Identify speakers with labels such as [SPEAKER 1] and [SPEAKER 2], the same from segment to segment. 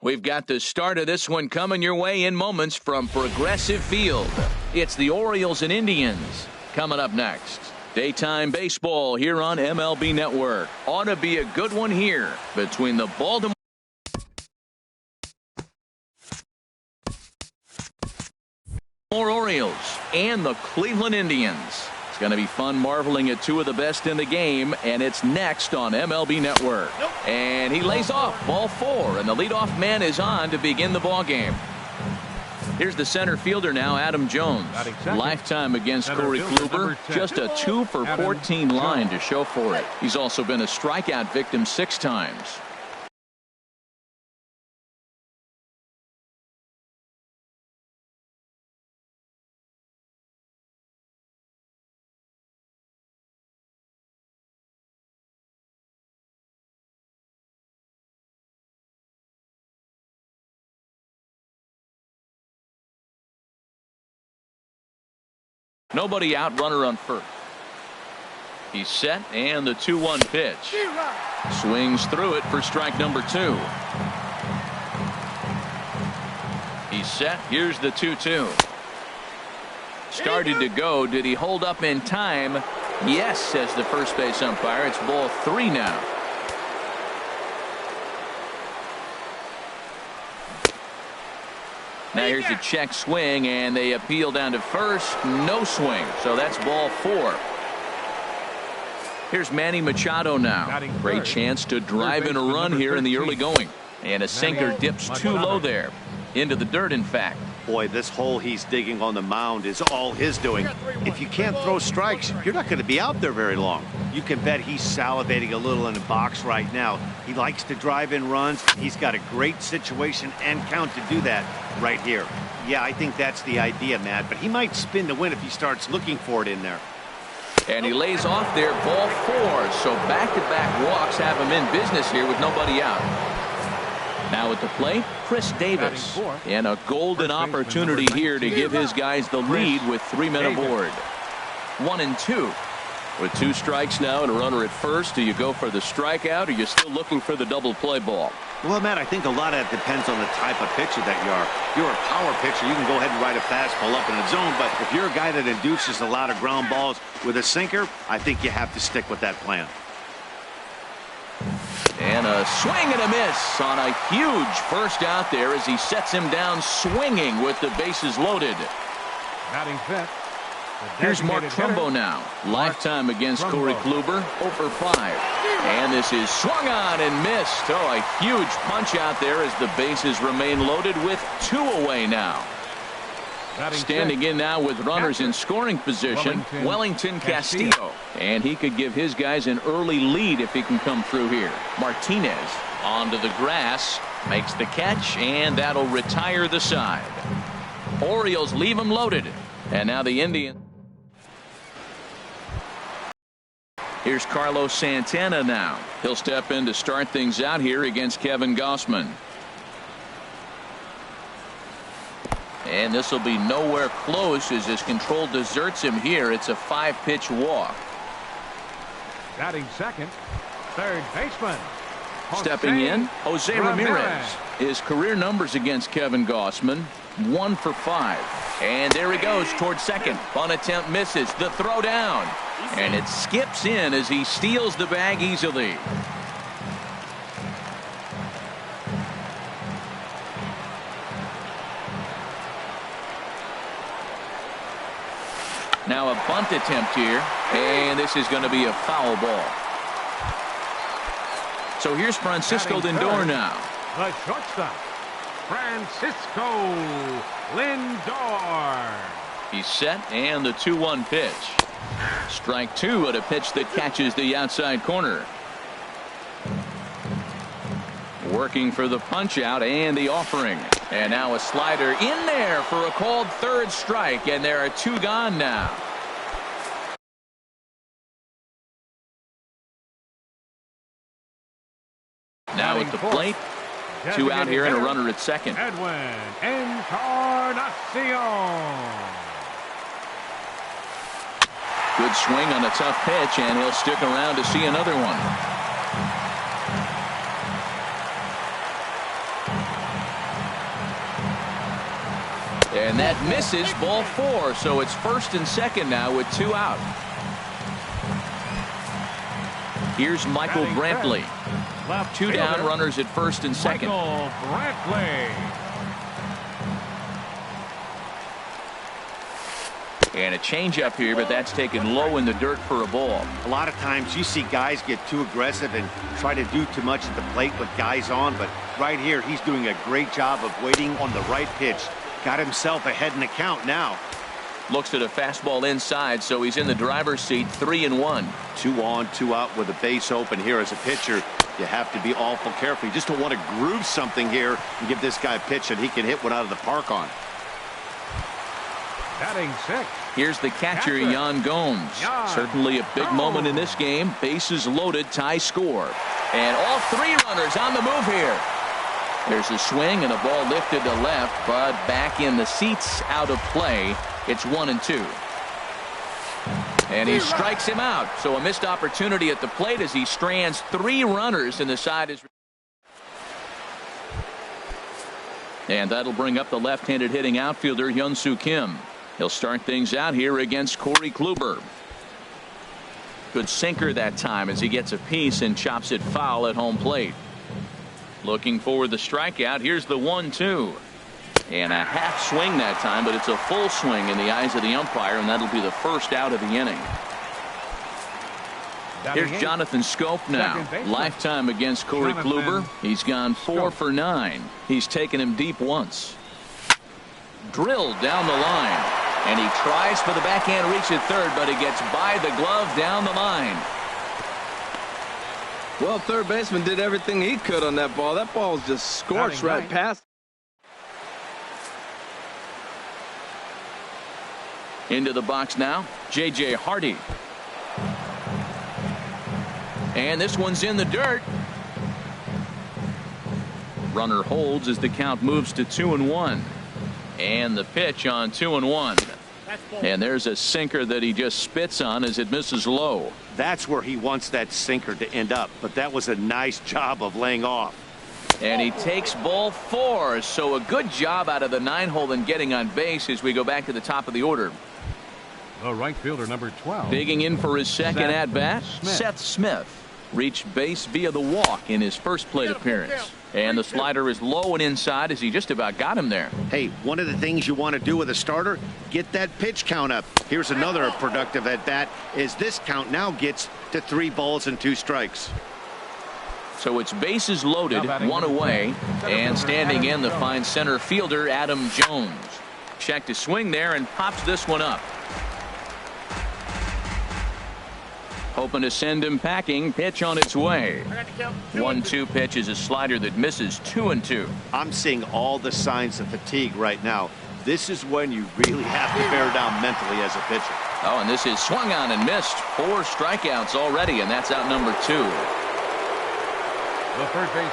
[SPEAKER 1] We've got the start of this one coming your way in moments from Progressive Field. It's the Orioles and Indians coming up next. Daytime baseball here on MLB Network. Ought to be a good one here between the Baltimore Orioles and the Cleveland Indians. It's going to be fun marveling at two of the best in the game, and it's next on MLB Network. And he lays off ball 4, and the leadoff man is on to begin the ball game. Here's the center fielder now, Adam Jones. Lifetime against Corey Kluber, just a 2 for 14 line to show for it. He's also been a strikeout victim 6 times. Nobody out, runner on first. He's set, and the 2-1 pitch. Swings through it for strike number 2. He's set. Here's the 2-2. Started to go. Did he hold up in time? Yes, says the first base umpire. It's ball 3 now. Now here's a check swing, and they appeal down to first. No swing, so that's ball 4. Here's Manny Machado now. Great chance to drive in a run here in the early going. And a sinker dips too low there. Into the dirt, in fact.
[SPEAKER 2] Boy, this hole he's digging on the mound is all his doing. If you can't throw strikes, you're not going to be out there very long. You can bet he's salivating a little in the box right now. He likes to drive in runs. He's got a great situation and count to do that right here. Yeah, I think that's the idea, Matt, but he might spin to win if he starts looking for it in there.
[SPEAKER 1] And he lays off there, ball 4. So back-to-back walks have him in business here with nobody out. Now at the plate, Chris Davis. And a golden opportunity here to give his guys the lead with 3 men aboard. 1-2. With 2 strikes now and a runner at first, do you go for the strikeout, or are you still looking for the double play ball?
[SPEAKER 2] Well, Matt, I think a lot of that depends on the type of pitcher that you are. If you're a power pitcher, you can go ahead and ride a fastball up in the zone, but if you're a guy that induces a lot of ground balls with a sinker, I think you have to stick with that plan.
[SPEAKER 1] And a swing and a miss on a huge first out there as he sets him down swinging with the bases loaded.
[SPEAKER 3] Batting fifth.
[SPEAKER 1] Here's Mark Trumbo now. Lifetime against Corey Kluber, 0 for 5. And this is swung on and missed. Oh, a huge punch out there as the bases remain loaded with 2 away now. Standing in now with runners in scoring position, Wellington Castillo. And he could give his guys an early lead if he can come through here. Martinez onto the grass, makes the catch, and that'll retire the side. Orioles leave him loaded. And now the Indians. Here's Carlos Santana now. He'll step in to start things out here against Kevin Gausman. And this will be nowhere close as his control deserts him here. It's a 5-pitch walk.
[SPEAKER 3] Batting second, third baseman.
[SPEAKER 1] Stepping in, Jose Ramirez. His career numbers against Kevin Gausman, 1 for 5. And there he goes towards second. Bunt attempt misses. The throw down. And it skips in as he steals the bag easily. Now a bunt attempt here, and this is going to be a foul ball. So here's Francisco Lindor now.
[SPEAKER 3] The shortstop, Francisco Lindor.
[SPEAKER 1] He's set, and the 2-1 pitch. Strike 2 at a pitch that catches the outside corner. Working for the punch out and the offering. And now a slider in there for a called third strike, and there are 2 gone now. Now at the plate, 2 out here and a runner at second.
[SPEAKER 3] Edwin Encarnacion.
[SPEAKER 1] Good swing on a tough pitch, and he'll stick around to see another one. And that misses, ball 4. So it's first and second now with 2 out. Here's Michael Brantley. 2 down, runners at first and second.
[SPEAKER 3] Michael Brantley.
[SPEAKER 1] And a changeup here, but that's taken low in the dirt for a ball.
[SPEAKER 2] A lot of times you see guys get too aggressive and try to do too much at the plate with guys on, but right here he's doing a great job of waiting on the right pitch. Got himself ahead in the count now.
[SPEAKER 1] Looks at a fastball inside, so he's in the driver's seat, 3-1.
[SPEAKER 2] 2 on, 2 out with a base open here. As a pitcher, you have to be awful careful. You just don't want to groove something here and give this guy a pitch that he can hit one out of the park on.
[SPEAKER 3] Batting 6.
[SPEAKER 1] Here's the catcher, Yan Gomes. Certainly a big moment in this game. Bases loaded, tie score. And all 3 runners on the move here. There's a swing and a ball lifted to left, but back in the seats, out of play. It's 1-2. And he strikes him out. So a missed opportunity at the plate as he strands 3 runners in the side. And that'll bring up the left-handed hitting outfielder, Hyun-Soo Kim. He'll start things out here against Corey Kluber. Good sinker that time as he gets a piece and chops it foul at home plate. Looking for the strikeout. Here's the 1-2. And a half swing that time, but it's a full swing in the eyes of the umpire, and that'll be the first out of the inning. Here's Jonathan Schoop now. Lifetime against Corey Kluber. He's gone 4 for 9. He's taken him deep once. Drilled down the line. And he tries for the backhand reach at third, but he gets by the glove down the line.
[SPEAKER 4] Well, third baseman did everything he could on that ball. That ball was just scorched right past.
[SPEAKER 1] Into the box now, J.J. Hardy. And this one's in the dirt. Runner holds as the count moves to 2-1. And the pitch on 2-1. And there's a sinker that he just spits on as it misses low.
[SPEAKER 2] That's where he wants that sinker to end up, but that was a nice job of laying off.
[SPEAKER 1] And he takes ball 4. So a good job out of the 9-hole and getting on base as we go back to the top of the order.
[SPEAKER 3] The right fielder, number 12.
[SPEAKER 1] Digging in for his second at-bat, Seth Smith. Reached base via the walk in his first plate appearance. And the slider is low and inside as he just about got him there.
[SPEAKER 2] Hey, one of the things you want to do with a starter, get that pitch count up. Here's another productive at-bat as this count now gets to 3 balls and 2 strikes.
[SPEAKER 1] So it's bases loaded, 1 away, and standing in the fine center fielder, Adam Jones. Checked his swing there and pops this one up. Hoping to send him packing. Pitch on its way. 1-2 pitch is a slider that misses. 2-2.
[SPEAKER 2] I'm seeing all the signs of fatigue right now. This is when you really have to bear down mentally as a pitcher.
[SPEAKER 1] Oh, and this is swung on and missed. 4 strikeouts already, and that's out number 2.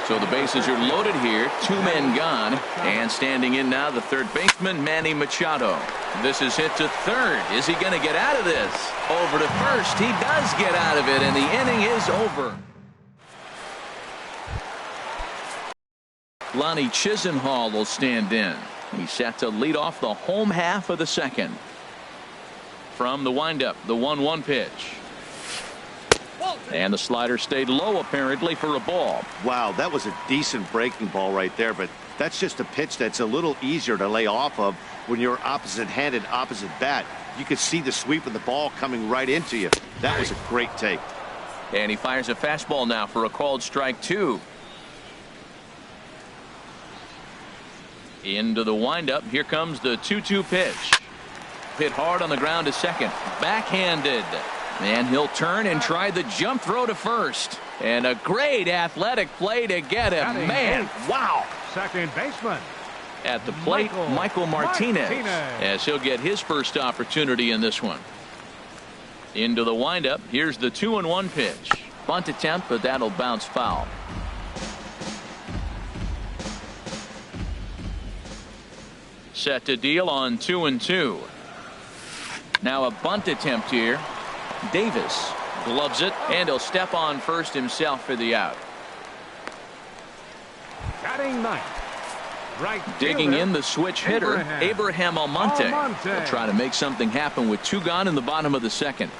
[SPEAKER 1] So the bases are loaded here. 2 men gone. And standing in now, the third baseman, Manny Machado. This is hit to third. Is he going to get out of this? Over to first. He does get out of it, and the inning is over. Lonnie Chisenhall will stand in. He's set to lead off the home half of the second. From the windup, the 1-1 pitch. And the slider stayed low apparently for a ball.
[SPEAKER 2] Wow, that was a decent breaking ball right there, but that's just a pitch that's a little easier to lay off of when you're opposite-handed, opposite bat. You could see the sweep of the ball coming right into you. That was a great take.
[SPEAKER 1] And he fires a fastball now for a called strike 2. Into the windup. Here comes the 2-2 pitch. Hit hard on the ground to second. Backhanded. And he'll turn and try the jump throw to first. And a great athletic play to get him. Man, wow.
[SPEAKER 3] Second baseman.
[SPEAKER 1] At the plate, Michael Martinez. As he'll get his first opportunity in this one. Into the windup. Here's the 2-1 pitch. Bunt attempt, but that'll bounce foul. Set to deal on 2-2. Now a bunt attempt here. Davis gloves it, and he'll step on first himself for the out.
[SPEAKER 3] Batting 9th. Right
[SPEAKER 1] Digging
[SPEAKER 3] fielder,
[SPEAKER 1] in the switch hitter, Abraham Almonte. Will try to make something happen with 2 gone in the bottom of the second.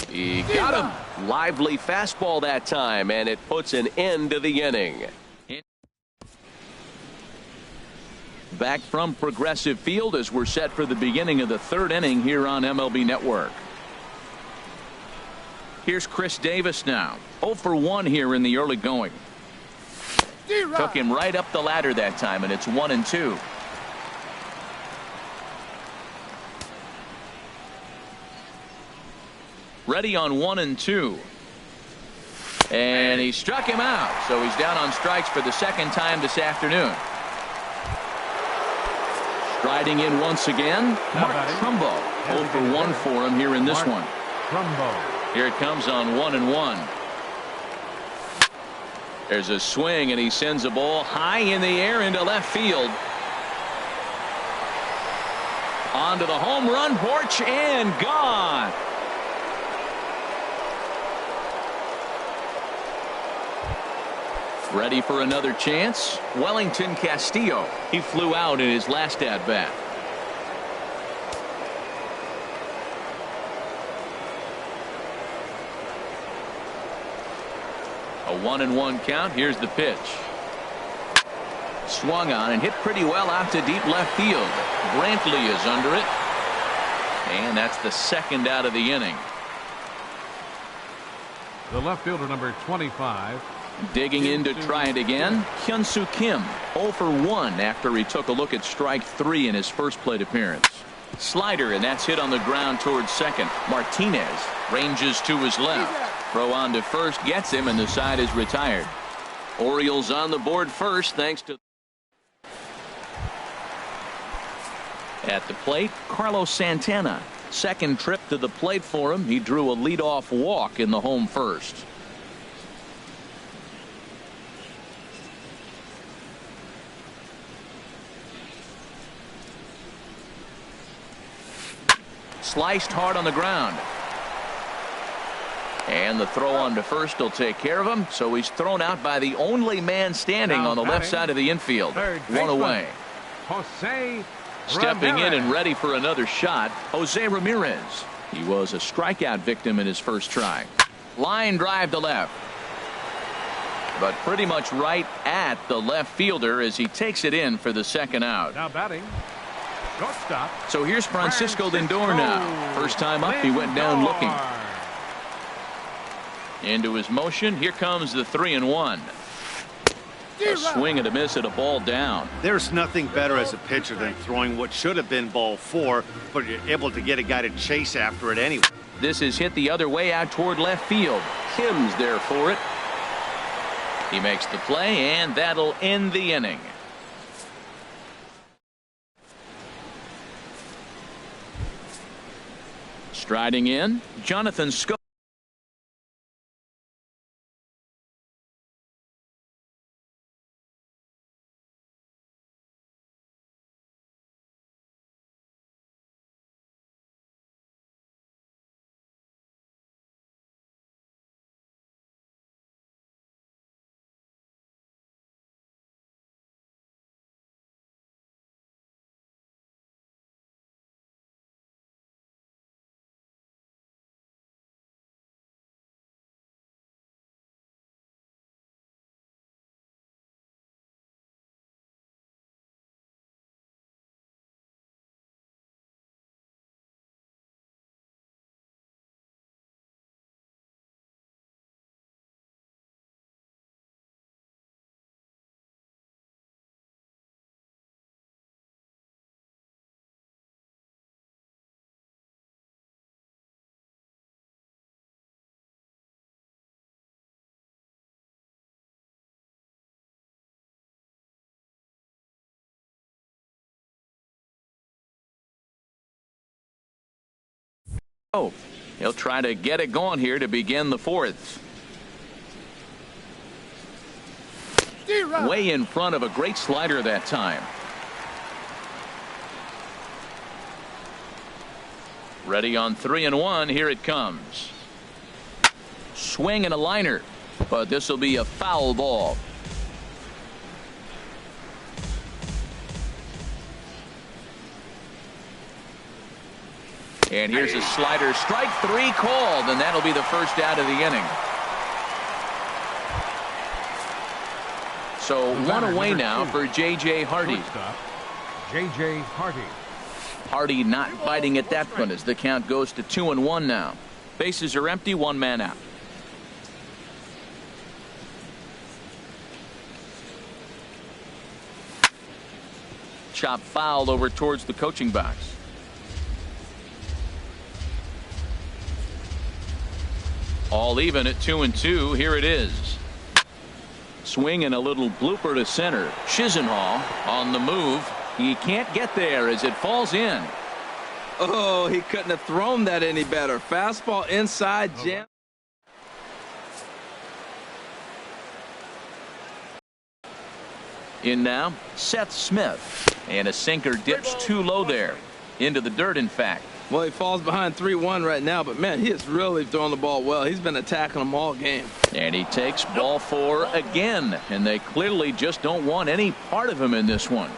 [SPEAKER 1] He got him. Lively fastball that time, and it puts an end to the inning. Back from Progressive Field as we're set for the beginning of the 3rd inning here on MLB Network. Here's Chris Davis now. 0 for 1 here in the early going. Took him right up the ladder that time, and it's 1-2. Ready on 1-2. And he struck him out, so he's down on strikes for the 2nd time this afternoon. Striding in once again, Mark Trumbo. 0 for 1 for him here in this one. Here it comes on 1-1. There's a swing, and he sends a ball high in the air into left field. Onto the home run porch and gone. Ready for another chance? Wellington Castillo. He flew out in his last at-bat. A 1-1 count. Here's the pitch. Swung on and hit pretty well out to deep left field. Brantley is under it. And that's the 2nd out of the inning.
[SPEAKER 3] The left fielder, number 25.
[SPEAKER 1] Digging in to try it again, Hyun-Soo Kim. 0 for 1 after he took a look at strike 3 in his first plate appearance. Slider, and that's hit on the ground towards second. Martinez ranges to his left. Throw on to first, gets him, and the side is retired. Orioles on the board first, thanks to... At the plate, Carlos Santana. 2nd trip to the plate for him. He drew a leadoff walk in the home first. Sliced hard on the ground. And the throw on to first will take care of him. So he's thrown out by the only man standing on the left side of the infield. 1 away.
[SPEAKER 3] Jose
[SPEAKER 1] Stepping
[SPEAKER 3] Ramirez.
[SPEAKER 1] in and ready for another shot, Jose Ramirez. He was a strikeout victim in his first try. Line drive to left. But pretty much right at the left fielder as he takes it in for the 2nd out.
[SPEAKER 3] Now batting. Shortstop.
[SPEAKER 1] So here's Francisco Lindor now. First time up, he went down looking. Into his motion. Here comes the 3-1. A swing and a miss at a ball down.
[SPEAKER 2] There's nothing better as a pitcher than throwing what should have been ball 4, but you're able to get a guy to chase after it anyway.
[SPEAKER 1] This is hit the other way out toward left field. Kim's there for it. He makes the play, and that'll end the inning. Striding in, Jonathan Scope. Oh, he'll try to get it going here to begin the 4th. Way in front of a great slider that time. Ready on 3-1. Here it comes. Swing and a liner, but this will be a foul ball. And here's a slider. Strike three called, and that'll be the first out of the inning. So one away now for J.J. Hardy.
[SPEAKER 3] J.J. Hardy.
[SPEAKER 1] Hardy not biting at that one as the count goes to 2-1 now. Bases are empty, one man out. Chop fouled over towards the coaching box. All even at 2-2. Here it is. Swing and a little blooper to center. Chisenhall on the move. He can't get there as it falls in.
[SPEAKER 4] Oh, he couldn't have thrown that any better. Fastball inside, jam.
[SPEAKER 1] In now, Seth Smith. And a sinker dips too low there. Into the dirt, in fact.
[SPEAKER 4] Well, he falls behind 3-1 right now, but man, he is really throwing the ball well. He's been attacking them all game.
[SPEAKER 1] And he takes ball four again. And they clearly just don't want any part of him in this one.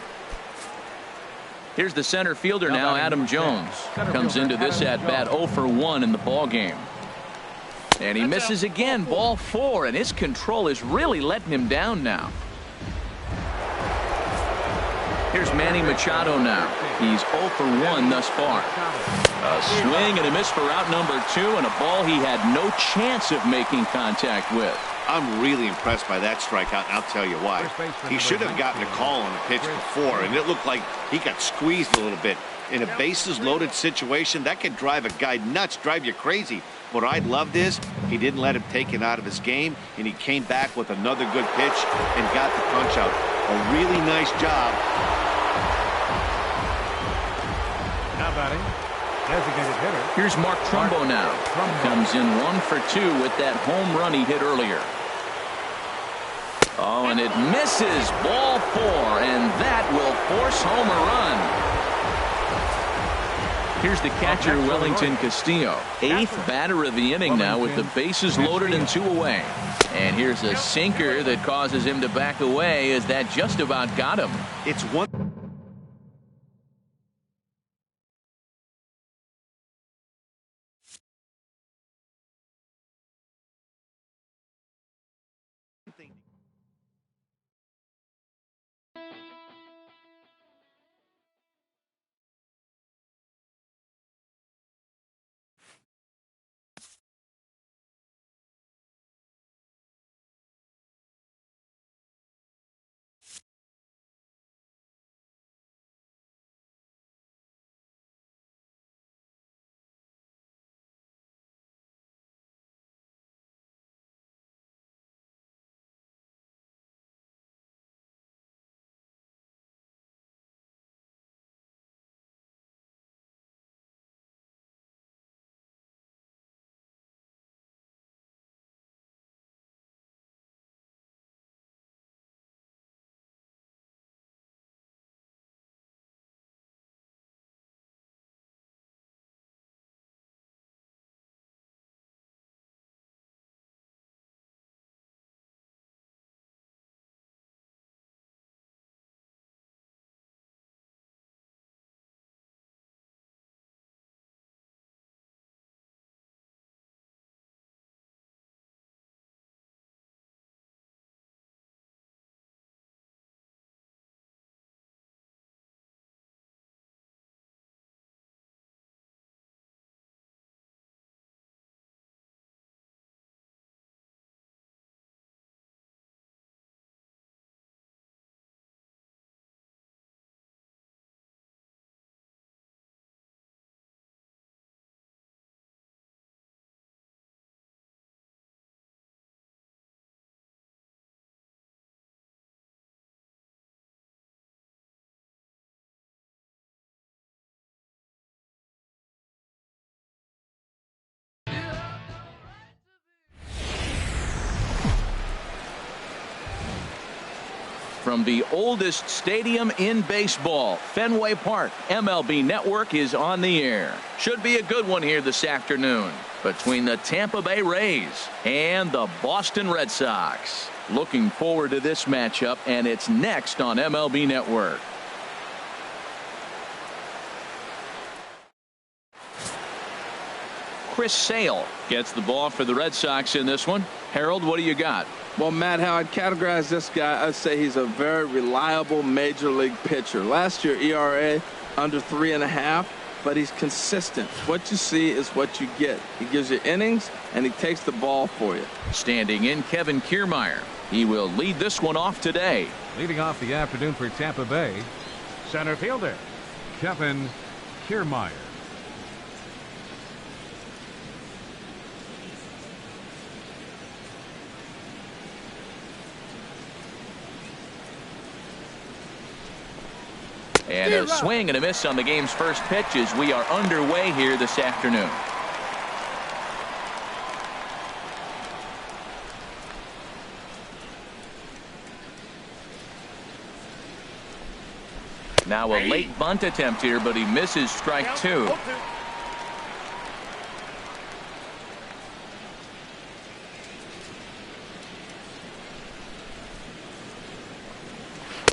[SPEAKER 1] Here's the center fielder now, Adam Jones. Comes into this at-bat 0 for 1 in the ball game. And he misses again, ball four, and his control is really letting him down now. Here's Manny Machado now. He's 0 for 1 thus far. A swing and a miss for out number 2, and a ball he had no chance of making contact with.
[SPEAKER 2] I'm really impressed by that strikeout, and I'll tell you why. He should have gotten a call on the pitch before, and it looked like he got squeezed a little bit. In a bases-loaded situation, that could drive a guy nuts, drive you crazy. What I loved is he didn't let him take it out of his game, and he came back with another good pitch and got the punch out. A really nice job.
[SPEAKER 3] Now batting, designated hitter.
[SPEAKER 1] Here's Mark Trumbo now. Comes in 1 for 2 with that home run he hit earlier. Oh, and it misses, ball four, and that will force home a run. Here's the catcher, Wellington Castillo. 8th batter of the inning now with the bases loaded and 2 away. And here's a sinker that causes him to back away as that just about got him.
[SPEAKER 2] It's one.
[SPEAKER 1] From the oldest stadium in baseball, Fenway Park, MLB Network is on the air. Should be a good one here this afternoon between the Tampa Bay Rays and the Boston Red Sox. Looking forward to this matchup, and it's next on MLB Network. Chris Sale gets the ball for the Red Sox in this one. Harold, what do you got?
[SPEAKER 4] Well, Matt, how I'd categorize this guy, I'd say he's a very reliable major league pitcher. Last year, ERA under 3.5, but he's consistent. What you see is what you get. He gives you innings, and he takes the ball for you.
[SPEAKER 1] Standing in, Kevin Kiermaier. He will lead this one off today.
[SPEAKER 3] Leading off the afternoon for Tampa Bay, center fielder, Kevin Kiermaier.
[SPEAKER 1] And a swing and a miss on the game's first pitch as we are underway here this afternoon. Now a late bunt attempt here, but he misses strike two.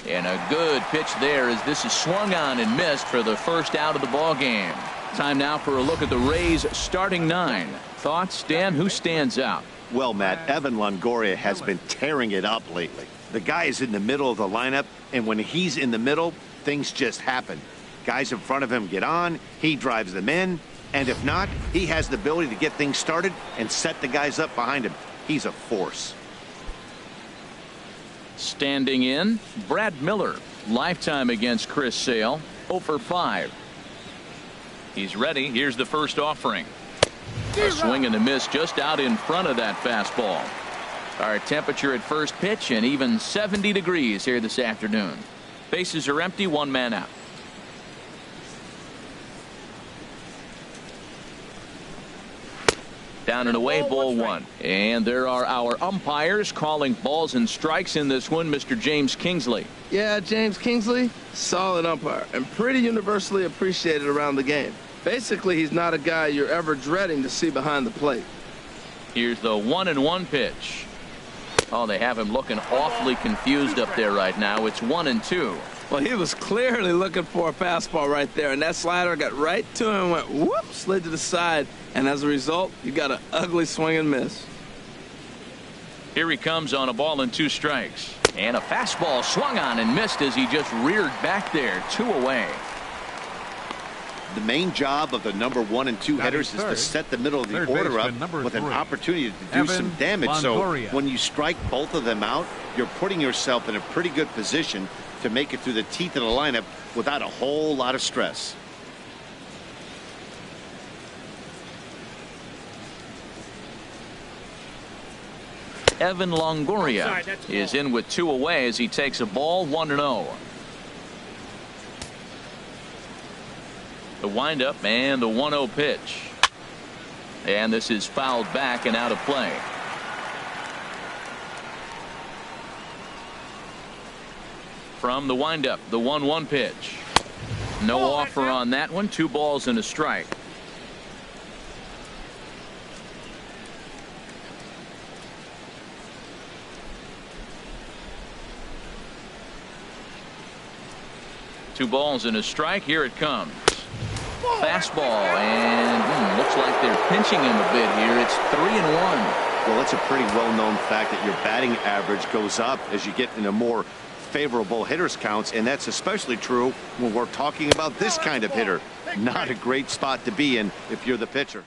[SPEAKER 1] And a good pitch there as this is swung on and missed for the first out of the ball game. Time now for a look at the Rays starting nine. Thoughts, Dan? Who stands out?
[SPEAKER 2] Well, Matt, Evan Longoria has been tearing it up lately. The guy is in the middle of the lineup, and when he's in the middle, things just happen. Guys in front of him get on, he drives them in, and if not, he has the ability to get things started and set the guys up behind him. He's a force.
[SPEAKER 1] Standing in, Brad Miller. Lifetime against Chris Sale, 0 for 5. He's ready. Here's the first offering. A swing and a miss just out in front of that fastball. Our temperature at first pitch and even 70 degrees here this afternoon. Bases are empty, one man out. Down and away, ball one. And there are our umpires calling balls and strikes in this one, Mr. James Kingsley.
[SPEAKER 4] Yeah, James Kingsley, solid umpire and pretty universally appreciated around the game. Basically, he's not a guy you're ever dreading to see behind the plate.
[SPEAKER 1] Here's the 1-1 pitch. Oh, they have him looking awfully confused up there right now. It's 1-2.
[SPEAKER 4] Well, he was clearly looking for a fastball right there, and that slider got right to him and went whoop, slid to the side, and as a result, you got an ugly swing and miss.
[SPEAKER 1] Here he comes on a ball and 2 strikes. And a fastball swung on and missed as he just reared back there, 2 away.
[SPEAKER 2] The main job of the number 1 and 2 hitters is to set the middle of the order up with an opportunity to do some damage. So when you strike both of them out, you're putting yourself in a pretty good position to make it through the teeth of the lineup without a whole lot of stress.
[SPEAKER 1] Evan Longoria is in with 2 away as he takes a ball, 1-0. The windup and the 1-0 pitch. And this is fouled back and out of play. From the windup, the 1-1 pitch. No offer on that one. 2 balls and a strike. Two balls and a strike. Here it comes. Fastball, and looks like they're pinching him a bit here. It's 3-1.
[SPEAKER 2] Well, it's a pretty well-known fact that your batting average goes up as you get into more favorable hitters counts, and that's especially true when we're talking about this kind of hitter. Not a great spot to be in if you're the pitcher.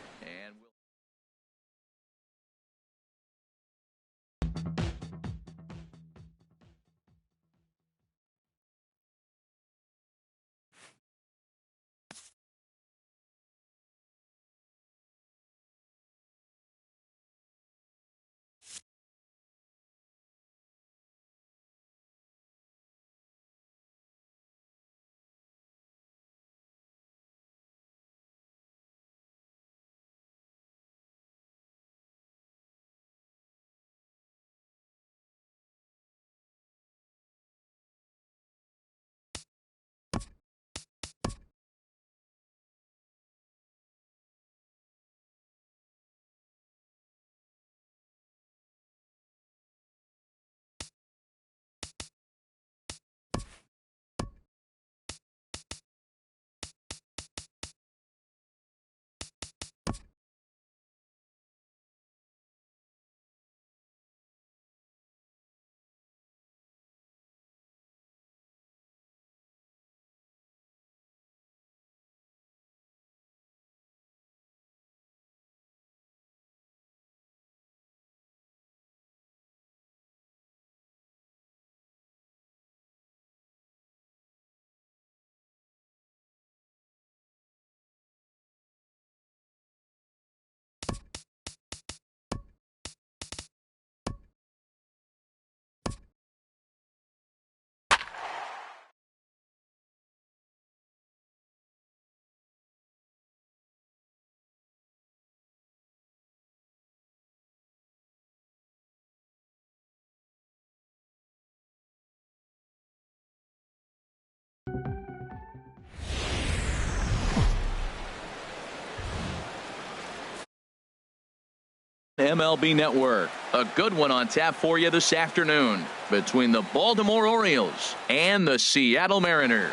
[SPEAKER 1] MLB Network. A good one on tap for you this afternoon between the Baltimore Orioles and the Seattle Mariners.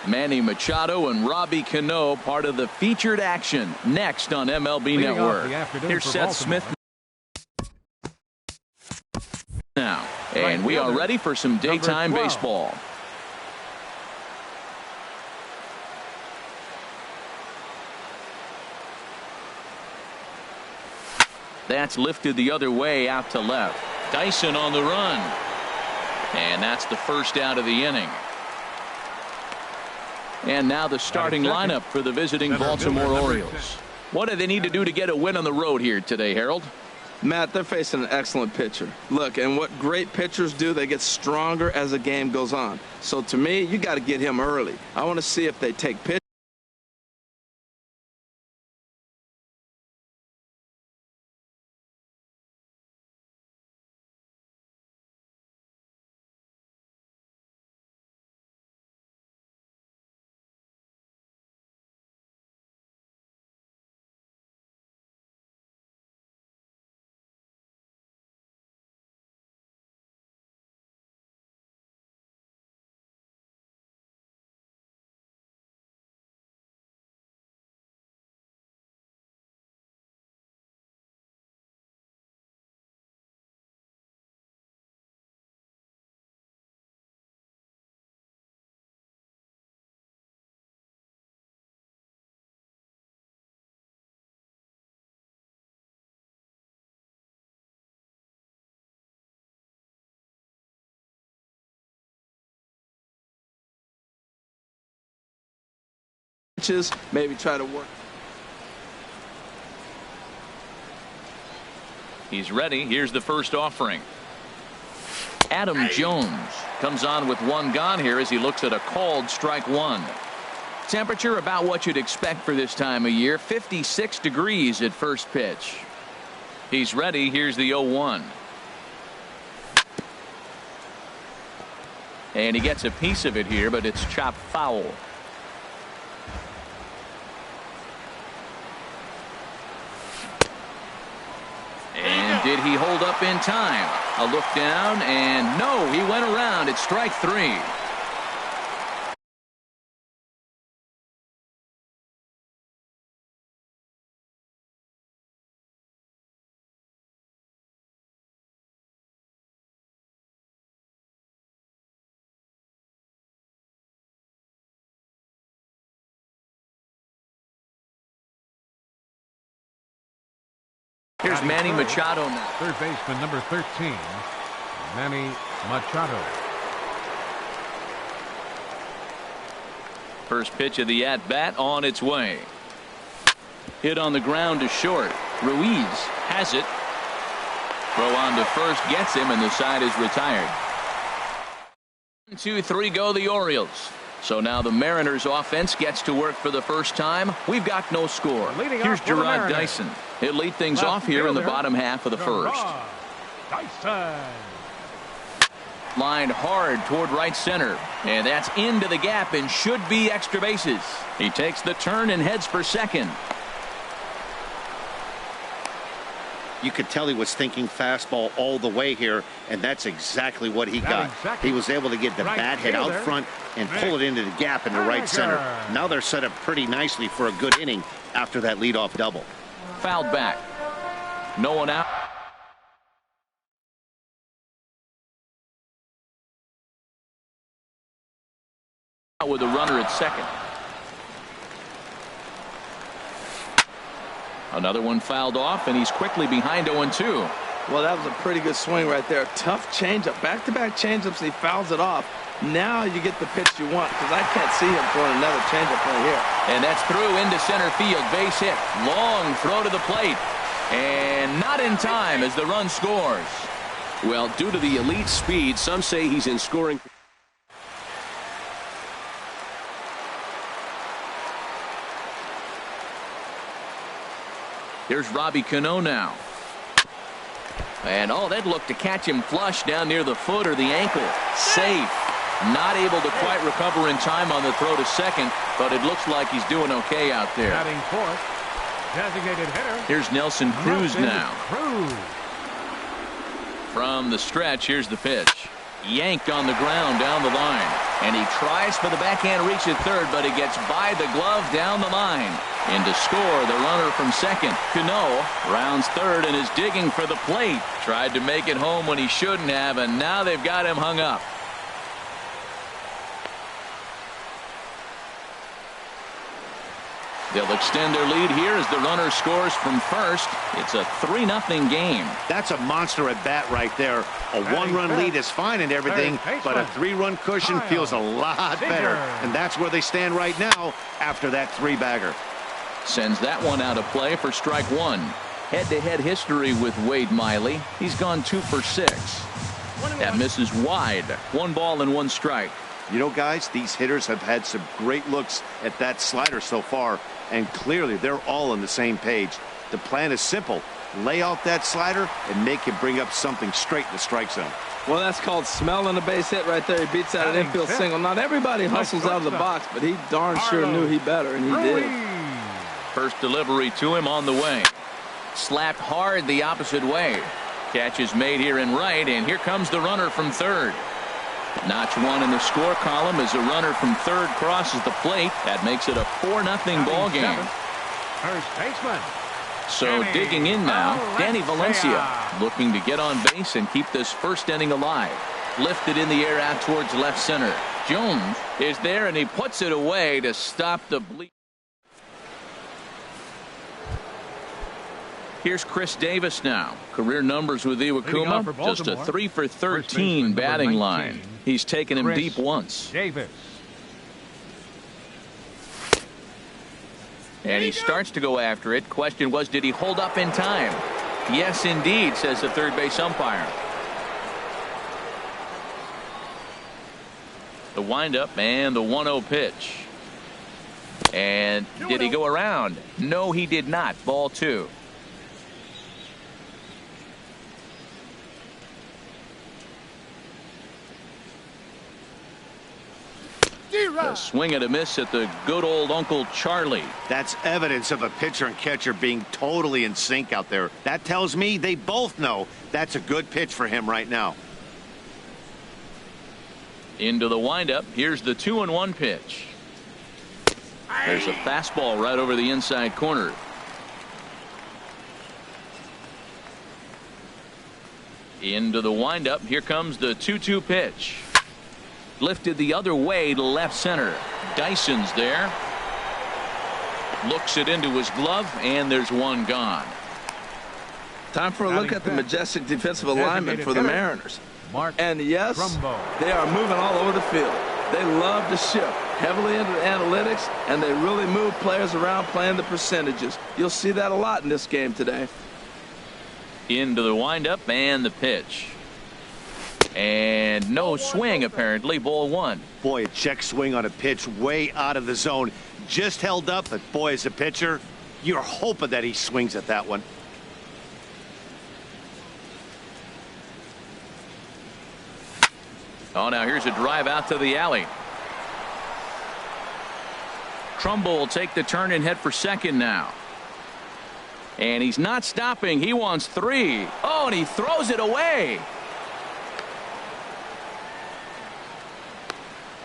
[SPEAKER 1] Manny Machado and Robbie Cano part of the featured action next on MLB Network. Here's Seth Smith now, and we are ready for some daytime baseball. That's lifted the other way out to left. Dyson on the run. And that's the first out of the inning. And now the starting lineup for the visiting Baltimore Orioles. What do they need to do to get a win on the road here today, Harold?
[SPEAKER 4] Matt, they're facing an excellent pitcher. Look, and what great pitchers do, they get stronger as the game goes on. So to me, you got to get him early. I want to see if they take pitch. Maybe try to work.
[SPEAKER 1] He's ready. Here's the first offering. Adam Jones comes on with one gone here as he looks at a called strike one. Temperature about what you'd expect for this time of year. 56 degrees at first pitch. He's ready. Here's the 0-1. And he gets a piece of it here, but it's chopped foul. And did he hold up in time? A look down, and no, he went around. It's strike three. Here's Manny Machado now.
[SPEAKER 3] Third baseman number 13, Manny Machado.
[SPEAKER 1] First pitch of the at-bat on its way. Hit on the ground to short. Ruiz has it. Throw on to first gets him, and the side is retired. 1, 2, 3 go the Orioles. So now the Mariners offense gets to work for the first time. We've got no score. Here's Gerard Dyson. He'll lead things off here in the bottom half of the first.
[SPEAKER 3] Dyson.
[SPEAKER 1] Lined hard toward right center. And that's into the gap and should be extra bases. He takes the turn and heads for second.
[SPEAKER 2] You could tell he was thinking fastball all the way here, and that's exactly what he got. He was able to get the bat head out front and pull it into the gap in the right center. Now they're set up pretty nicely for a good inning after that leadoff double.
[SPEAKER 1] Fouled back. No one out. With a runner at second. Another one fouled off, and he's quickly behind 0-2.
[SPEAKER 4] Well, that was a pretty good swing right there. Tough changeup. Back-to-back changeups, he fouls it off. Now you get the pitch you want, because I can't see him throwing another changeup right here.
[SPEAKER 1] And that's through into center field. Base hit. Long throw to the plate. And not in time as the run scores.
[SPEAKER 5] Well, due to the elite speed, some say he's in scoring.
[SPEAKER 1] Here's Robbie Cano now. And oh, that looked to catch him flush down near the foot or the ankle. Safe. Not able to quite recover in time on the throw to second, but it looks like he's doing okay out there.
[SPEAKER 3] Batting fourth, Designated hitter.
[SPEAKER 1] Here's Nelson Cruz now.
[SPEAKER 3] Cruz.
[SPEAKER 1] From the stretch, here's the pitch. Yanked on the ground down the line. And he tries for the backhand reach at third, but he gets by the glove down the line. In to score, the runner from second. Cano rounds third and is digging for the plate. Tried to make it home when he shouldn't have, and now they've got him hung up. They'll extend their lead here as the runner scores from first. It's a 3-0 game.
[SPEAKER 2] That's a monster at bat right there. A one-run lead is fine and everything, but a 3-run cushion feels a lot better. And that's where they stand right now after that 3-bagger.
[SPEAKER 1] Sends that one out of play for strike one. Head-to-head history with Wade Miley. He's gone 2 for 6. That misses wide. 1 ball and 1 strike.
[SPEAKER 2] You know, guys, these hitters have had some great looks at that slider so far, and clearly they're all on the same page. The plan is simple. Lay out that slider and make him bring up something straight in the strike zone.
[SPEAKER 4] Well, that's called smelling a base hit right there. He beats out an infield single. Not everybody hustles out of the box, but he darn sure knew he better, and he did.
[SPEAKER 1] First delivery to him on the way. Slapped hard the opposite way. Catch is made here in right, and here comes the runner from third. Notch one in the score column as a runner from third crosses the plate. That makes it a 4-0 ball game.
[SPEAKER 3] First baseman.
[SPEAKER 1] So digging in now, Danny Valencia looking to get on base and keep this first inning alive. Lifted in the air out towards left center. Jones is there and he puts it away to stop the bleed. Here's Chris Davis now. Career numbers with Iwakuma, just a 3 for 13 batting line. He's taken him deep once.
[SPEAKER 3] Davis.
[SPEAKER 1] And he starts to go after it. Question was, did he hold up in time? Yes, indeed, says the third base umpire. The windup and the 1-0 pitch. And did he go around? No, he did not. Ball 2. A swing and a miss at the good old Uncle Charlie.
[SPEAKER 2] That's evidence of a pitcher and catcher being totally in sync out there. That tells me they both know that's a good pitch for him right now.
[SPEAKER 1] Into the windup. Here's the 2-1 pitch. There's a fastball right over the inside corner. Into the windup. Here comes the 2-2 pitch. Lifted the other way to left center. Dyson's there. Looks it into his glove, and there's one gone.
[SPEAKER 4] Time for a look at the majestic defensive alignment for the Mariners. And yes, they are moving all over the field. They love to shift heavily into the analytics, and they really move players around playing the percentages. You'll see that a lot in this game today.
[SPEAKER 1] Into the windup and the pitch. And no swing, apparently. Ball 1.
[SPEAKER 2] Boy, a check swing on a pitch way out of the zone. Just held up, but boy, as a pitcher, you're hoping that he swings at that one.
[SPEAKER 1] Oh, now here's a drive out to the alley. Trumbull will take the turn and head for second now. And he's not stopping. He wants 3. Oh, and he throws it away.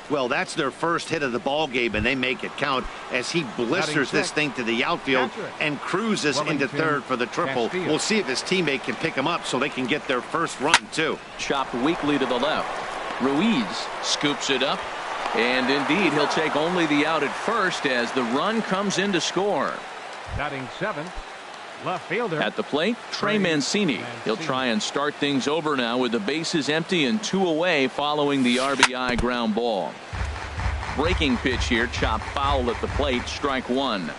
[SPEAKER 2] Well, that's their first hit of the ball game, and they make it count as he blisters this thing to the outfield and cruises into third for the triple. We'll see if his teammate can pick him up so they can get their first run, too.
[SPEAKER 1] Chopped weakly to the left. Ruiz scoops it up, and indeed, he'll take only the out at first as the run comes in to score.
[SPEAKER 3] Batting 7th. Left fielder.
[SPEAKER 1] At the plate, Trey Mancini. He'll try and start things over now with the bases empty and 2 away following the RBI ground ball. Breaking pitch here, chopped foul at the plate, strike 1.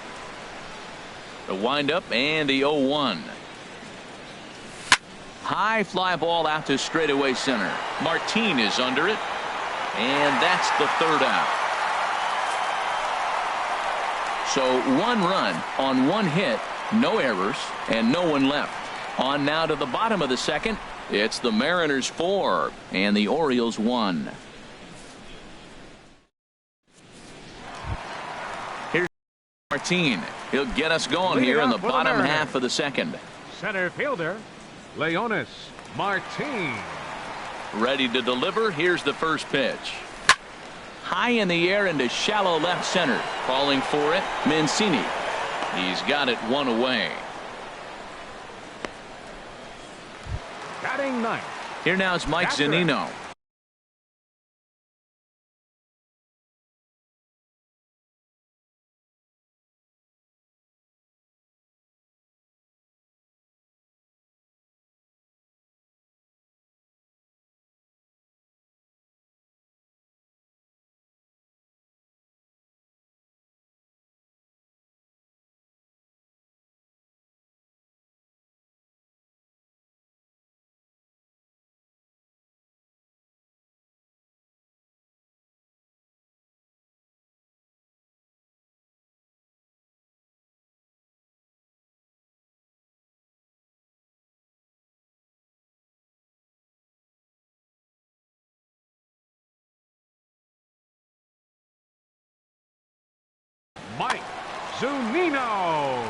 [SPEAKER 1] The windup and the 0-1. High fly ball out to straightaway center. Martin is under it, and that's the third out. So 1 run on 1 hit. No errors and no one left. On now to the bottom of the second. It's the Mariners 4 and the Orioles 1. Here's Martin. He'll get us going here in the bottom half of the second.
[SPEAKER 3] Center fielder, Leonis Martin.
[SPEAKER 1] Ready to deliver. Here's the first pitch. High in the air into shallow left center. Calling for it, Mancini. He's got it one away.
[SPEAKER 3] Batting ninth.
[SPEAKER 1] Here now is Mike Zunino.
[SPEAKER 3] Mike Zunino.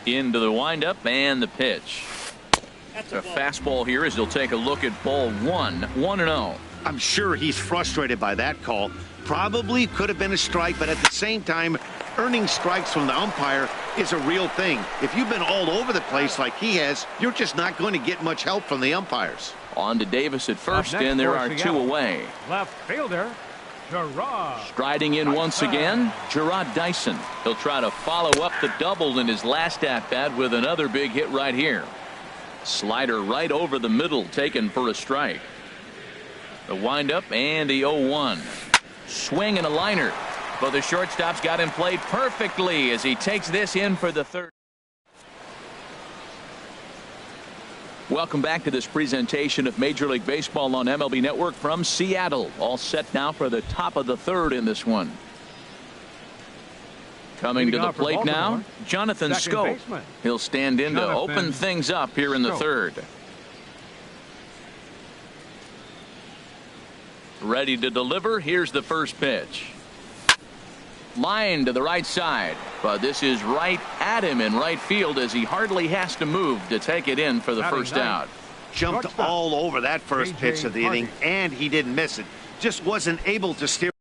[SPEAKER 1] Into the windup and the pitch. A fastball here as he'll take a look at ball one. 1-0.
[SPEAKER 2] I'm sure he's frustrated by that call. Probably could have been a strike, but at the same time, earning strikes from the umpire is a real thing. If you've been all over the place like he has, you're just not going to get much help from the umpires.
[SPEAKER 1] On to Davis at first, and there are two away.
[SPEAKER 3] Left fielder, Gerard.
[SPEAKER 1] Striding in once again, Gerard Dyson. He'll try to follow up the double in his last at-bat with another big hit right here. Slider right over the middle, taken for a strike. The windup and the 0-1. Swing and a liner. But the shortstop's got him played perfectly as he takes this in for the third. Welcome back to this presentation of Major League Baseball on MLB Network from Seattle. All set now for the top of the third in this one. Coming to the plate now, Jonathan Schoop. He'll stand in to open things up here in the third. Ready to deliver. Here's the first pitch. Line to the right side, but this is right at him in right field as he hardly has to move to take it in for the first out.
[SPEAKER 2] Jumped all over that first pitch of the inning, and he didn't miss it. Just wasn't able to steer.